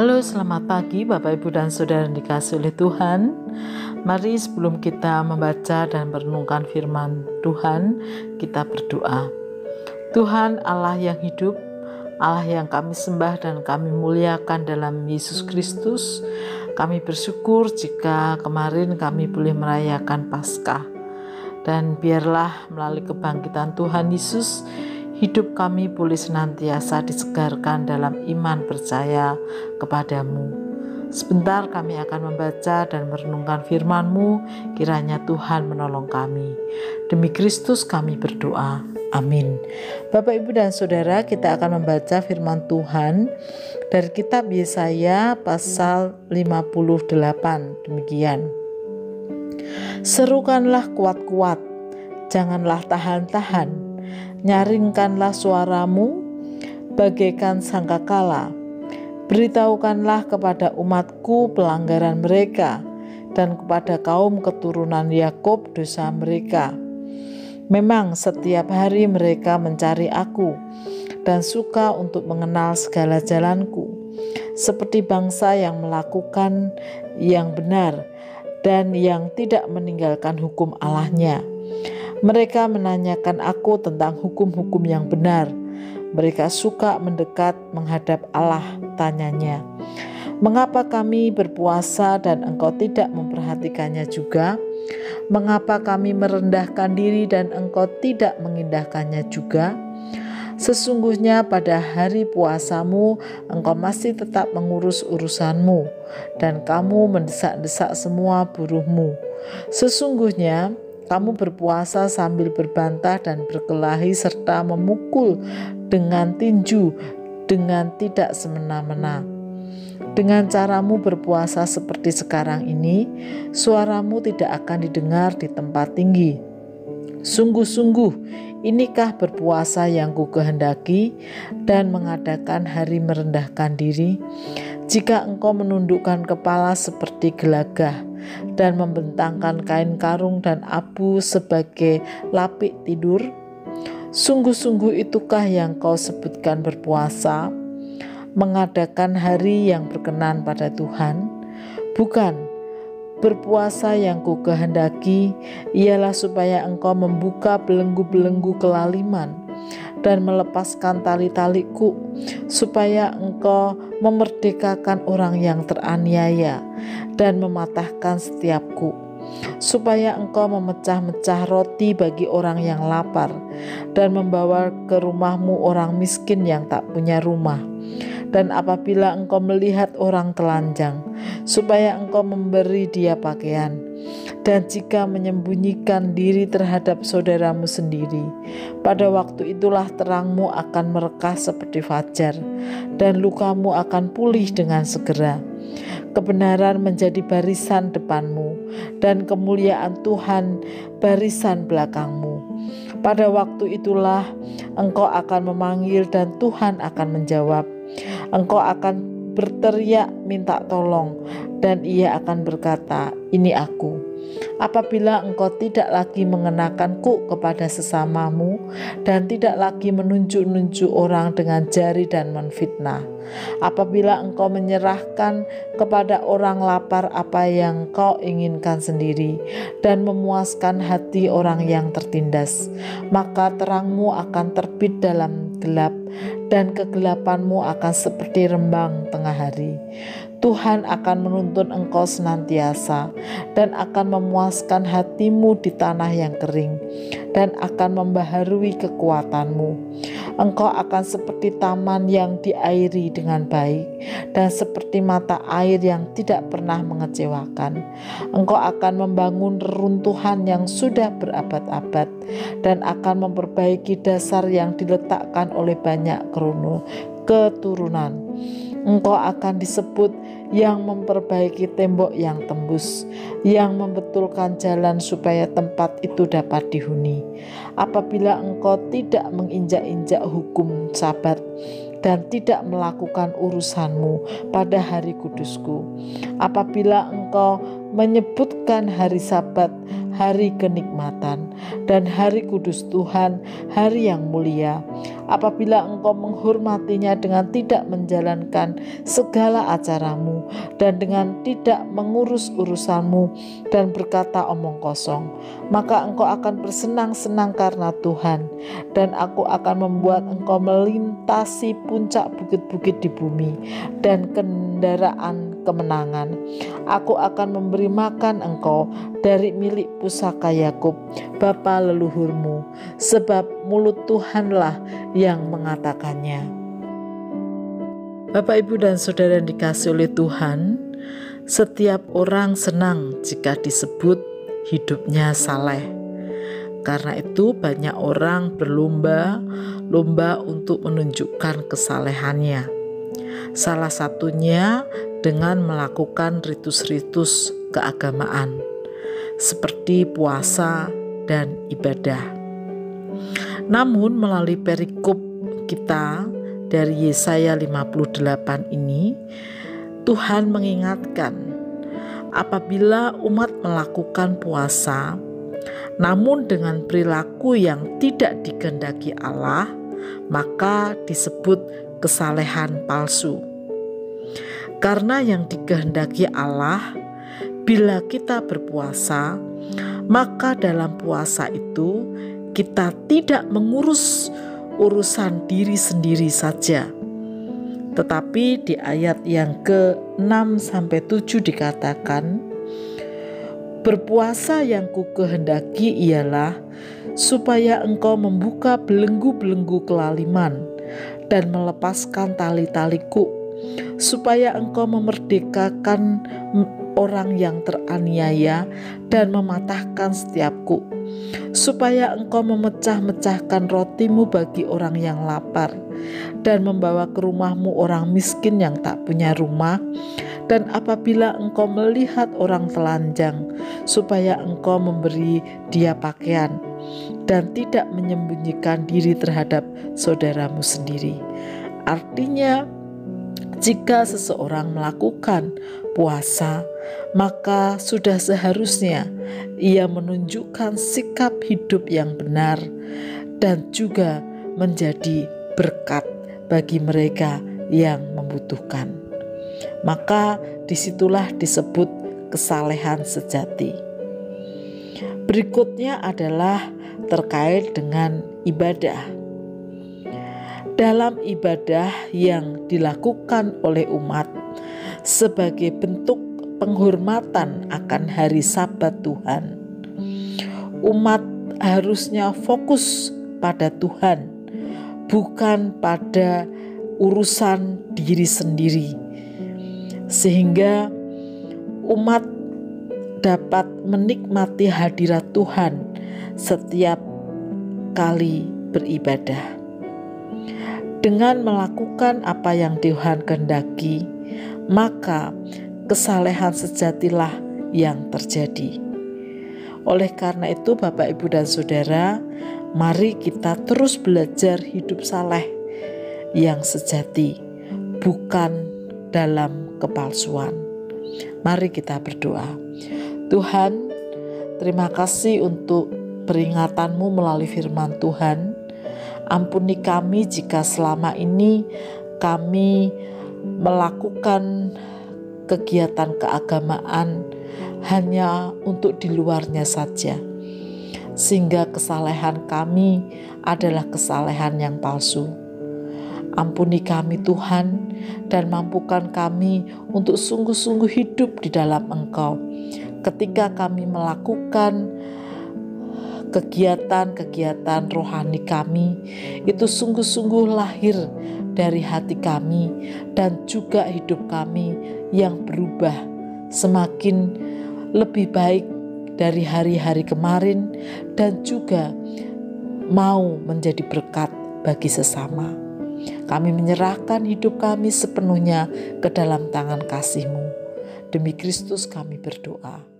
Halo, selamat pagi Bapak Ibu dan Saudara yang dikasihi oleh Tuhan. Mari sebelum kita membaca dan merenungkan firman Tuhan, kita berdoa. Tuhan Allah yang hidup, Allah yang kami sembah dan kami muliakan dalam Yesus Kristus, kami bersyukur jika kemarin kami boleh merayakan Paskah. Dan biarlah melalui kebangkitan Tuhan Yesus, hidup kami boleh senantiasa disegarkan dalam iman percaya kepadamu. Sebentar kami akan membaca dan merenungkan firman-Mu, kiranya Tuhan menolong kami. Demi Kristus kami berdoa. Amin. Bapak, Ibu, dan Saudara, kita akan membaca firman Tuhan dari kitab Yesaya pasal 58. Demikian. Serukanlah kuat-kuat, janganlah tahan-tahan. Nyaringkanlah suaramu bagaikan sangkakala. Beritahukanlah kepada umatku pelanggaran mereka dan kepada kaum keturunan Yakub dosa mereka. Memang setiap hari mereka mencari aku dan suka untuk mengenal segala jalanku, seperti bangsa yang melakukan yang benar dan yang tidak meninggalkan hukum Allahnya. Mereka menanyakan aku tentang hukum-hukum yang benar. Mereka suka mendekat menghadap Allah, tanyanya. Mengapa kami berpuasa dan engkau tidak memperhatikannya juga? Mengapa kami merendahkan diri dan engkau tidak mengindahkannya juga? Sesungguhnya pada hari puasamu engkau masih tetap mengurus urusanmu dan kamu mendesak-desak semua buruhmu. Sesungguhnya kamu berpuasa sambil berbantah dan berkelahi serta memukul dengan tinju dengan tidak semena-mena. Dengan caramu berpuasa seperti sekarang ini, suaramu tidak akan didengar di tempat tinggi. Sungguh-sungguh, inikah berpuasa yang kukehendaki dan mengadakan hari merendahkan diri? Jika engkau menundukkan kepala seperti gelagah dan membentangkan kain karung dan abu sebagai lapik tidur, sungguh-sungguh itukah yang kau sebutkan berpuasa, mengadakan hari yang berkenan pada Tuhan? Bukan, berpuasa yang kukehendaki ialah supaya engkau membuka belenggu-belenggu kelaliman dan melepaskan tali-taliku, supaya engkau memerdekakan orang yang teraniaya dan mematahkan setiapku, supaya engkau memecah-mecah roti bagi orang yang lapar dan membawa ke rumahmu orang miskin yang tak punya rumah. Dan apabila engkau melihat orang telanjang, supaya engkau memberi dia pakaian. Dan jika menyembunyikan diri terhadap saudaramu sendiri, pada waktu itulah terangmu akan merekah seperti fajar, dan lukamu akan pulih dengan segera. Kebenaran menjadi barisan depanmu, dan kemuliaan Tuhan barisan belakangmu. Pada waktu itulah engkau akan memanggil dan Tuhan akan menjawab. Engkau akan berteriak minta tolong dan ia akan berkata, ini aku. Apabila engkau tidak lagi mengenakanku kepada sesamamu dan tidak lagi menunjuk-nunjuk orang dengan jari dan menfitnah. Apabila engkau menyerahkan kepada orang lapar apa yang kau inginkan sendiri dan memuaskan hati orang yang tertindas, maka terangmu akan terbit dalam gelap dan kegelapanmu akan seperti rembang tengah hari. Tuhan akan menuntun engkau senantiasa dan akan memuaskan hatimu di tanah yang kering dan akan membaharui kekuatanmu. Engkau akan seperti taman yang diairi dengan baik dan seperti mata air yang tidak pernah mengecewakan. Engkau akan membangun reruntuhan yang sudah berabad-abad dan akan memperbaiki dasar yang diletakkan oleh banyak keturunan. Engkau akan disebut yang memperbaiki tembok yang tembus, yang membetulkan jalan supaya tempat itu dapat dihuni. Apabila engkau tidak menginjak-injak hukum Sabat dan tidak melakukan urusanmu pada hari kudusku, apabila engkau menyebutkan hari Sabat, hari kenikmatan, dan hari kudus Tuhan, hari yang mulia. Apabila engkau menghormatinya dengan tidak menjalankan segala acaramu dan dengan tidak mengurus urusanmu dan berkata omong kosong, maka engkau akan bersenang-senang karena Tuhan, dan aku akan membuat engkau melintasi puncak bukit-bukit di bumi dan kendaraan kemenangan. Aku akan memberi makan engkau dari milik pusaka Yakub, bapa leluhurmu, sebab mulut Tuhanlah yang mengatakannya. Bapak, Ibu, dan Saudara yang dikasihi oleh Tuhan, setiap orang senang jika disebut hidupnya saleh. Karena itu banyak orang berlomba-lomba untuk menunjukkan kesalehannya. Salah satunya dengan melakukan ritus-ritus keagamaan seperti puasa dan ibadah. Namun melalui perikop kita dari Yesaya 58 ini, Tuhan mengingatkan apabila umat melakukan puasa namun dengan perilaku yang tidak dikehendaki Allah, maka disebut kesalehan palsu. Karena yang dikehendaki Allah, bila kita berpuasa, maka dalam puasa itu kita tidak mengurus urusan diri sendiri saja. Tetapi di ayat yang ke-6-7 dikatakan, berpuasa yang kukehendaki ialah supaya engkau membuka belenggu-belenggu kelaliman dan melepaskan tali-taliku, supaya engkau memerdekakan orang yang teraniaya dan mematahkan setiap kuk, supaya engkau memecah-mecahkan rotimu bagi orang yang lapar dan membawa ke rumahmu orang miskin yang tak punya rumah. Dan apabila engkau melihat orang telanjang, supaya engkau memberi dia pakaian dan tidak menyembunyikan diri terhadap saudaramu sendiri. Artinya, jika seseorang melakukan puasa, maka sudah seharusnya ia menunjukkan sikap hidup yang benar dan juga menjadi berkat bagi mereka yang membutuhkan. Maka disitulah disebut kesalehan sejati. Berikutnya adalah terkait dengan ibadah. Dalam ibadah yang dilakukan oleh umat sebagai bentuk penghormatan akan hari Sabat Tuhan, umat harusnya fokus pada Tuhan, bukan pada urusan diri sendiri, sehingga umat dapat menikmati hadirat Tuhan setiap kali beribadah. Dengan melakukan apa yang Tuhan kehendaki, maka kesalehan sejatilah yang terjadi. Oleh karena itu, Bapak, Ibu, dan Saudara, mari kita terus belajar hidup saleh yang sejati, bukan dalam kepalsuan. Mari kita berdoa. Tuhan, terima kasih untuk peringatan-Mu melalui firman Tuhan. Ampuni kami jika selama ini kami melakukan kegiatan keagamaan hanya untuk di luarnya saja, sehingga kesalehan kami adalah kesalehan yang palsu. Ampuni kami Tuhan, dan mampukan kami untuk sungguh-sungguh hidup di dalam Engkau. Ketika kami melakukan kegiatan-kegiatan rohani kami, itu sungguh-sungguh lahir dari hati kami dan juga hidup kami yang berubah semakin lebih baik dari hari-hari kemarin dan juga mau menjadi berkat bagi sesama. Kami menyerahkan hidup kami sepenuhnya ke dalam tangan kasih-Mu. Demi Kristus kami berdoa.